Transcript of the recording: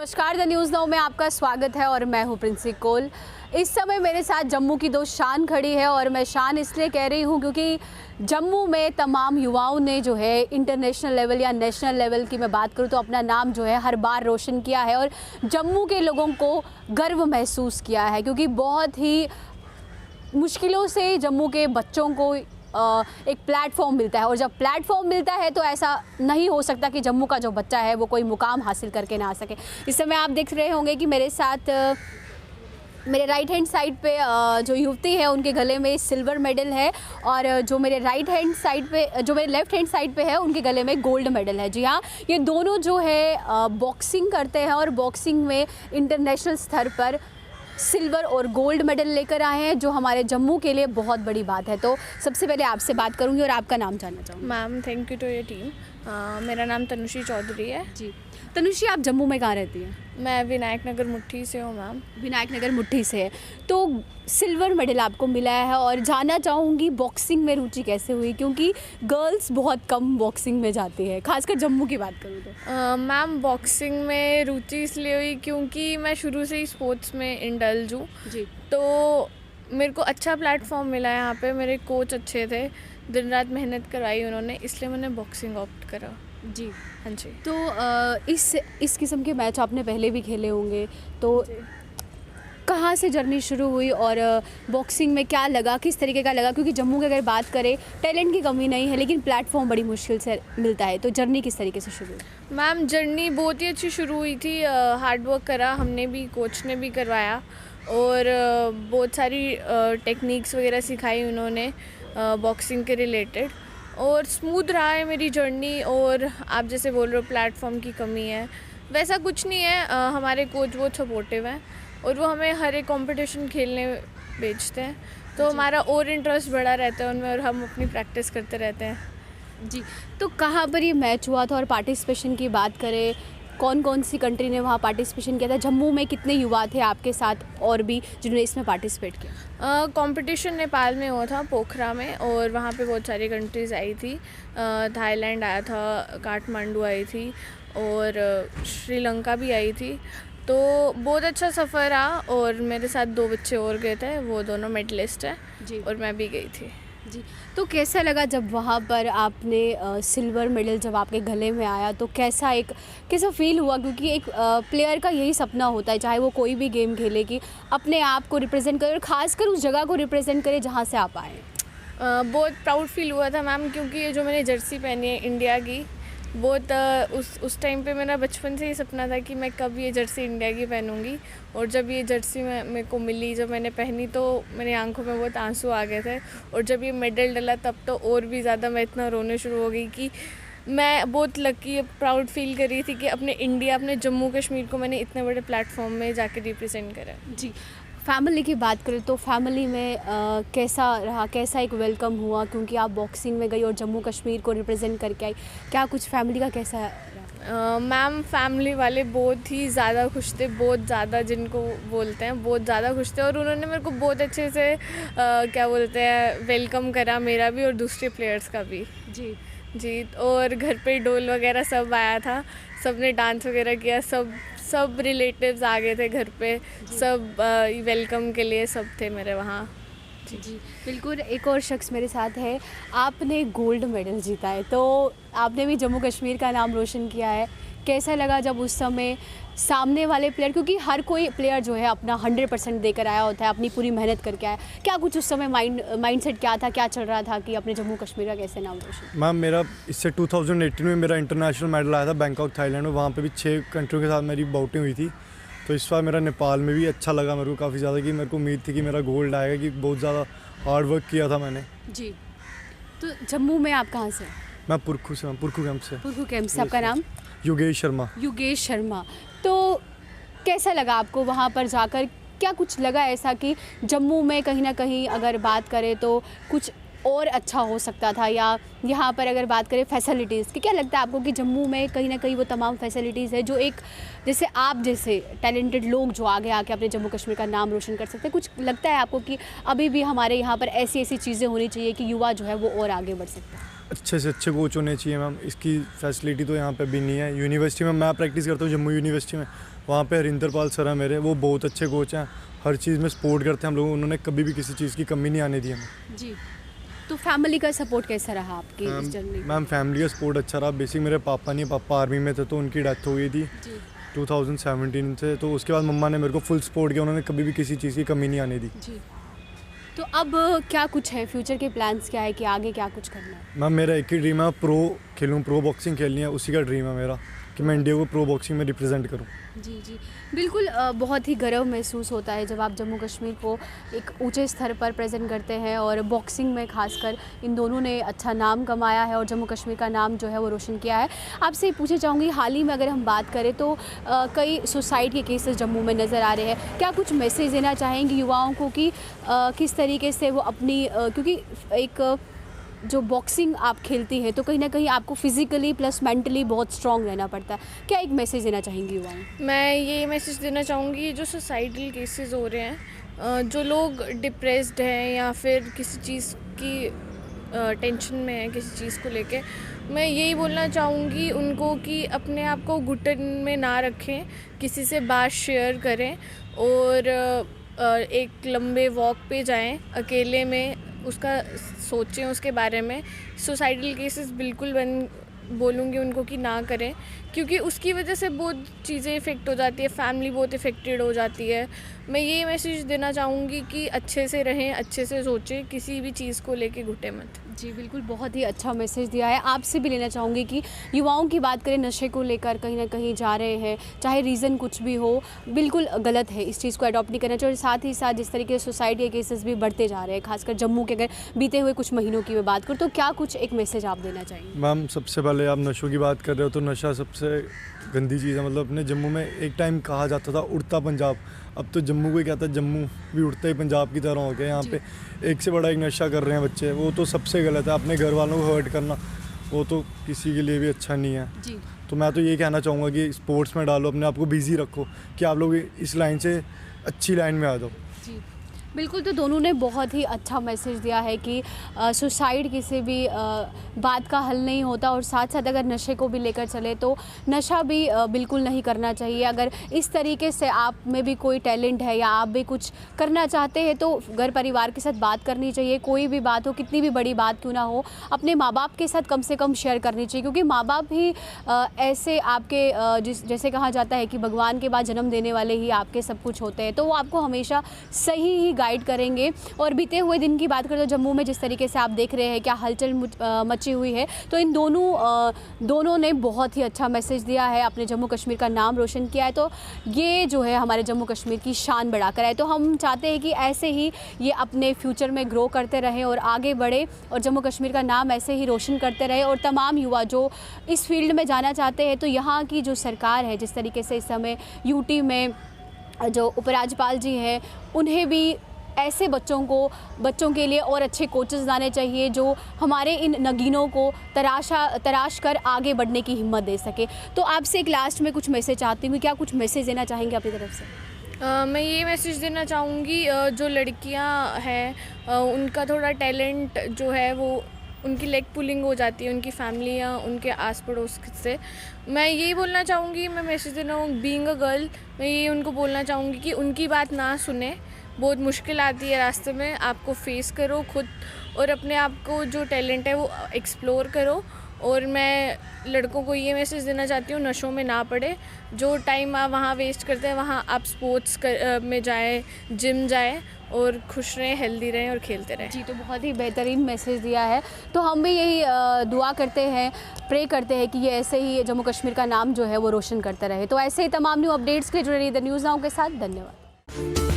नमस्कार, the news now में आपका स्वागत है और मैं हूं प्रिंसी कोल। इस समय मेरे साथ जम्मू की दो शान खड़ी है और मैं शान इसलिए कह रही हूं क्योंकि जम्मू में तमाम युवाओं ने जो है इंटरनेशनल लेवल या नेशनल लेवल की मैं बात करूं तो अपना नाम जो है हर बार रोशन किया है और जम्मू के लोगों को गर्व महसूस किया है क्योंकि बहुत ही मुश्किलों से जम्मू के बच्चों को एक प्लेटफॉर्म मिलता है और जब प्लेटफॉर्म मिलता है तो ऐसा नहीं हो सकता कि जम्मू का जो बच्चा है वो कोई मुकाम हासिल करके ना आ सके। इस समय आप देख रहे होंगे कि मेरे साथ मेरे राइट हैंड साइड पे जो युवती है उनके गले में सिल्वर मेडल है और जो मेरे राइट हैंड साइड पे जो मेरे लेफ्ट हैंड साइड पे है उनके गले में गोल्ड मेडल है। जी हाँ, ये दोनों जो है बॉक्सिंग करते हैं और बॉक्सिंग में इंटरनेशनल स्तर पर सिल्वर और गोल्ड मेडल लेकर आए हैं जो हमारे जम्मू के लिए बहुत बड़ी बात है। तो सबसे पहले आपसे बात करूंगी और आपका नाम जानना चाहूँगी। Ma'am, thank you to your team. मेरा नाम तनुश्री चौधरी है। जी तनुश्री, आप जम्मू में कहाँ रहती हैं? मैं विनायक नगर मुट्ठी से हूँ मैम। विनायक नगर मुट्ठी से है। तो सिल्वर मेडल आपको मिला है और जानना चाहूँगी बॉक्सिंग में रुचि कैसे हुई क्योंकि गर्ल्स बहुत कम बॉक्सिंग में जाती है, खासकर जम्मू की बात करूँ तो। मैम, बॉक्सिंग में रुचि इसलिए हुई क्योंकि मैं शुरू से ही स्पोर्ट्स में इंडल्ज हूँ। जी, तो मेरे को अच्छा प्लेटफॉर्म मिला यहाँ पे, मेरे कोच अच्छे थे, दिन रात मेहनत करवाई उन्होंने, इसलिए मैंने बॉक्सिंग ऑप्ट करा। जी हाँ जी। तो इस किस्म के मैच आपने पहले भी खेले होंगे, तो कहाँ से जर्नी शुरू हुई और बॉक्सिंग में क्या लगा, किस तरीके का लगा? क्योंकि जम्मू की अगर बात करें टैलेंट की कमी नहीं है लेकिन प्लेटफॉर्म बड़ी मुश्किल से मिलता है, तो जर्नी किस तरीके से शुरू हुई? मैम, जर्नी बहुत ही अच्छी शुरू हुई थी। हार्ड वर्क करा हमने भी, कोच ने भी करवाया और बहुत सारी टेक्निक्स वगैरह सिखाई उन्होंने बॉक्सिंग के रिलेटेड और स्मूथ रहा है मेरी जर्नी। और आप जैसे बोल रहे हो प्लेटफॉर्म की कमी है, वैसा कुछ नहीं है। हमारे कोच बहुत सपोर्टिव हैं और वो हमें हर एक कंपटीशन खेलने भेजते हैं, तो हमारा और इंटरेस्ट बढ़ा रहता है उनमें और हम अपनी प्रैक्टिस करते रहते हैं। जी, तो कहाँ पर ये मैच हुआ था और पार्टिसिपेशन की बात करें, कौन कौन सी कंट्री ने वहाँ पार्टिसिपेशन किया था? जम्मू में कितने युवा थे आपके साथ और भी जिन्होंने इसमें पार्टिसिपेट किया? कंपटीशन नेपाल में हुआ था, पोखरा में, और वहाँ पे बहुत सारी कंट्रीज़ आई थी। थाईलैंड आया था, काठमांडू आई थी और श्रीलंका भी आई थी। तो बहुत अच्छा सफ़र रहा और मेरे साथ दो बच्चे और गए थे, वो दोनों मेडलिस्ट हैं। जी, और मैं भी गई थी। जी, तो कैसा लगा जब वहाँ पर आपने सिल्वर मेडल जब आपके गले में आया, तो कैसा फील हुआ? क्योंकि एक प्लेयर का यही सपना होता है, चाहे वो कोई भी गेम खेले, कि अपने आप को रिप्रेजेंट करे और ख़ासकर उस जगह को रिप्रेजेंट करे जहाँ से आप आए। बहुत प्राउड फील हुआ था मैम, क्योंकि ये जो मैंने जर्सी पहनी है इंडिया की, बहुत उस टाइम पे मेरा बचपन से ही सपना था कि मैं कब ये जर्सी इंडिया की पहनूंगी। और जब ये जर्सी मेरे को मिली, जब मैंने पहनी, तो मेरी आंखों में बहुत आंसू आ गए थे और जब ये मेडल डला तब तो और भी ज़्यादा मैं इतना रोने शुरू हो गई कि मैं बहुत लकी, प्राउड फील कर रही थी कि अपने इंडिया, अपने जम्मू कश्मीर को मैंने इतने बड़े प्लेटफॉर्म में जाके रिप्रेजेंट करा। जी, फैमिली की बात करें तो फैमिली में कैसा रहा, कैसा एक वेलकम हुआ? क्योंकि आप बॉक्सिंग में गई और जम्मू कश्मीर को रिप्रेजेंट करके आई, क्या कुछ फैमिली का कैसा रहा? मैम, फैमिली वाले बहुत ही ज़्यादा खुश थे, बहुत ज़्यादा, जिनको बोलते हैं बहुत ज़्यादा खुश थे और उन्होंने मेरे को बहुत अच्छे से क्या बोलते हैं, वेलकम करा, मेरा भी और दूसरे प्लेयर्स का भी। जी जी, और घर पे ढोल वगैरह सब आया था, सब ने डांस वगैरह किया, सब रिलेटिव्स आ गए थे घर पे, सब वेलकम के लिए सब थे मेरे वहाँ। जी बिल्कुल। एक और शख्स मेरे साथ है, आपने गोल्ड मेडल जीता है, तो आपने भी जम्मू कश्मीर का नाम रोशन किया है। कैसा लगा जब उस समय सामने वाले प्लेयर, क्योंकि हर कोई प्लेयर जो है अपना 100% देकर आया होता है, अपनी पूरी मेहनत करके आया, क्या कुछ उस समय माइंडसेट क्या था, क्या चल रहा था कि अपने जम्मू कश्मीर का कैसे नाम रोशन? मैम, मेरा इससे 2018 में मेरा इंटरनेशनल मेडल आया था बैंकॉक थाईलैंड में, वहाँ पे भी 6 कंट्रियों के साथ मेरी बाउटिंग हुई थी। तो इस बार मेरा नेपाल में भी अच्छा लगा मेरे को काफ़ी ज़्यादा, कि मेरे को उम्मीद थी कि मेरा गोल्ड आएगा, कि बहुत ज़्यादा हार्ड वर्क किया था मैंने। जी, तो जम्मू में आप कहाँ से? मैं पुरखू से, पुरखू कैंप से। पुरखू कैंप से। आपका नाम? योगेश शर्मा। योगेश शर्मा। तो कैसा लगा आपको वहाँ पर जाकर? क्या कुछ लगा ऐसा कि जम्मू में कहीं ना कहीं अगर बात करें तो कुछ और अच्छा हो सकता था, या यहाँ पर अगर बात करें फैसिलिटीज़ की, क्या लगता है आपको कि जम्मू में कहीं ना कहीं वो तमाम फैसिलिटीज़ है जो एक जैसे आप जैसे टैलेंटेड लोग जो आगे आके अपने जम्मू कश्मीर का नाम रोशन कर सकते हैं? कुछ लगता है आपको कि अभी भी हमारे यहाँ पर ऐसी ऐसी चीज़ें होनी चाहिए कि युवा जो है वो और आगे बढ़ सकता है? अच्छे से अच्छे कोच होने चाहिए मैम। इसकी फैसिलिटी तो यहाँ पे भी नहीं है। यूनिवर्सिटी में मैं प्रैक्टिस करता हूँ जम्मू यूनिवर्सिटी में, वहाँ पे हरिंदर पाल सर हैं मेरे, वो बहुत अच्छे कोच हैं, हर चीज़ में सपोर्ट करते हैं हम लोग। उन्होंने कभी भी किसी चीज़ की कमी नहीं आने दी हमें। जी, तो फैमिली का सपोर्ट कैसा रहा आपकी इस जर्नी? मैम फैमिली का सपोर्ट अच्छा रहा। बेसिक मेरे पापा नहीं, पापा आर्मी में थे तो उनकी डेथ हो गई थी जी 2017 से, तो उसके बाद मम्मा ने मेरे को फुल सपोर्ट किया, उन्होंने कभी भी किसी चीज़ की कमी नहीं आने दी। जी। तो अब क्या कुछ है, फ्यूचर के प्लान्स क्या है कि आगे क्या कुछ करना है? मैम मेरा एक ही ड्रीम है, प्रो खेलूँ, प्रो बॉक्सिंग खेलनी है, उसी का ड्रीम है मेरा कि मैं इंडिया को प्रो बॉक्सिंग में रिप्रेजेंट करूँ। जी जी, बिल्कुल बहुत ही गर्व महसूस होता है जब आप जम्मू कश्मीर को एक ऊंचे स्तर पर प्रेजेंट करते हैं, और बॉक्सिंग में खासकर इन दोनों ने अच्छा नाम कमाया है और जम्मू कश्मीर का नाम जो है वो रोशन किया है। आपसे पूछना चाहूँगी, हाल ही में अगर हम बात करें तो कई सुसाइड के केसेस जम्मू में नज़र आ रहे हैं, क्या कुछ मैसेज देना चाहेंगी युवाओं को कि किस तरीके से वो अपनी क्योंकि एक जो बॉक्सिंग आप खेलती है तो कहीं ना कहीं आपको फिजिकली प्लस मेंटली बहुत स्ट्रांग रहना पड़ता है, क्या एक मैसेज देना चाहेंगी युवाओं? मैं ये मैसेज देना चाहूँगी, जो सुसाइडल केसेस हो रहे हैं, जो लोग डिप्रेस्ड हैं या फिर किसी चीज़ की टेंशन में है किसी चीज़ को लेके, मैं यही बोलना चाहूँगी उनको कि अपने आप को घुटन में ना रखें, किसी से बात शेयर करें और एक लंबे वॉक पे जाएं अकेले में, उसका सोचें उसके बारे में। सुसाइडल केसेस बिल्कुल बोलूँगी उनको कि ना करें, क्योंकि उसकी वजह से बहुत चीज़ें इफ़ेक्ट हो जाती है, फैमिली बहुत इफ़ेक्टेड हो जाती है। मैं ये मैसेज देना चाहूँगी कि अच्छे से रहें, अच्छे से सोचें, किसी भी चीज़ को लेके घुटे मत। जी बिल्कुल, बहुत ही अच्छा मैसेज दिया है। आपसे भी लेना चाहूँगी कि युवाओं की बात करें, नशे को लेकर कहीं ना कहीं जा रहे हैं, चाहे रीज़न कुछ भी हो, बिल्कुल गलत है, इस चीज़ को अडॉप्ट नहीं करना चाहिए। और साथ ही साथ जिस तरीके से सुसाइड के केसेस भी बढ़ते जा रहे हैं, खासकर जम्मू के अगर बीते हुए कुछ महीनों की मैं बात करूँ, तो क्या कुछ एक मैसेज आप देना चाहेंगे? मैम सबसे पहले आप नशों की बात कर रहे हो तो नशा सबसे गंदी चीज़ है। मतलब अपने जम्मू में एक टाइम कहा जाता था उड़ता पंजाब, अब तो जम्मू को ही कहता है जम्मू भी उड़ता ही पंजाब की तरह हो गया। यहाँ पे एक से बड़ा एक नशा कर रहे हैं बच्चे, वो तो सबसे गलत है। अपने घर वालों को हर्ट करना वो तो किसी के लिए भी अच्छा नहीं है। जी तो मैं तो ये कहना चाहूँगा कि स्पोर्ट्स में डालो, अपने आप को बिज़ी रखो कि आप लोग इस लाइन से अच्छी लाइन में आ जाओ। जी बिल्कुल, तो दोनों ने बहुत ही अच्छा मैसेज दिया है कि सुसाइड किसी भी बात का हल नहीं होता, और साथ साथ अगर नशे को भी लेकर चले तो नशा भी बिल्कुल नहीं करना चाहिए। अगर इस तरीके से आप में भी कोई टैलेंट है या आप भी कुछ करना चाहते हैं तो घर परिवार के साथ बात करनी चाहिए। कोई भी बात हो, कितनी भी बड़ी बात क्यों ना हो, अपने माँ बाप के साथ कम से कम शेयर करनी चाहिए, क्योंकि माँ बाप ही ऐसे आपके जैसे कहा जाता है कि भगवान के बाद जन्म देने वाले ही आपके सब कुछ होते हैं, तो वो आपको हमेशा सही ही गाइड करेंगे। और बीते हुए दिन की बात करें तो जम्मू में जिस तरीके से आप देख रहे हैं क्या हलचल मची हुई है, तो इन दोनों ने बहुत ही अच्छा मैसेज दिया है, अपने जम्मू कश्मीर का नाम रोशन किया है। तो ये जो है हमारे जम्मू कश्मीर की शान बढ़ाकर आए, तो हम चाहते हैं कि ऐसे ही ये अपने फ्यूचर में ग्रो करते रहें और आगे बढ़े और जम्मू कश्मीर का नाम ऐसे ही रोशन करते रहे। और तमाम युवा जो इस फील्ड में जाना चाहते हैं, तो यहाँ की जो सरकार है, जिस तरीके से इस समय यूटी में जो उपराज्यपाल जी हैं, उन्हें भी ऐसे बच्चों के लिए और अच्छे कोचेस लाने चाहिए जो हमारे इन नगीनों को तराश कर आगे बढ़ने की हिम्मत दे सके। तो आपसे एक लास्ट में कुछ मैसेज चाहती हूँ, क्या कुछ मैसेज देना चाहेंगे अपनी तरफ से? मैं ये मैसेज देना चाहूँगी, जो लड़कियाँ हैं उनका थोड़ा टैलेंट जो है वो उनकी लेग पुलिंग हो जाती है, उनकी फैमिली या उनके आस पड़ोस से। मैं यही बोलना चाहूँगी, मैं मैसेज देना हूँ बीइंग अ गर्ल, मैं ये उनको बोलना चाहूँगी कि उनकी बात ना सुने, बहुत मुश्किल आती है रास्ते में, आपको फेस करो खुद और अपने आप को जो टैलेंट है वो एक्सप्लोर करो। और मैं लड़कों को ये मैसेज देना चाहती हूँ, नशों में ना पड़े, जो टाइम आप वहाँ वेस्ट करते हैं वहाँ आप स्पोर्ट्स में जाएँ, जिम जाएँ और खुश रहें, हेल्दी रहें और खेलते रहें। जी, तो बहुत ही बेहतरीन मैसेज दिया है। तो हम भी यही दुआ करते हैं, प्रे करते हैं कि ये ऐसे ही जम्मू कश्मीर का नाम जो है वो रोशन करता रहे। तो ऐसे ही तमाम न्यू अपडेट्स के लिए जुड़े रहिए द न्यूज़ नाउ के साथ। धन्यवाद।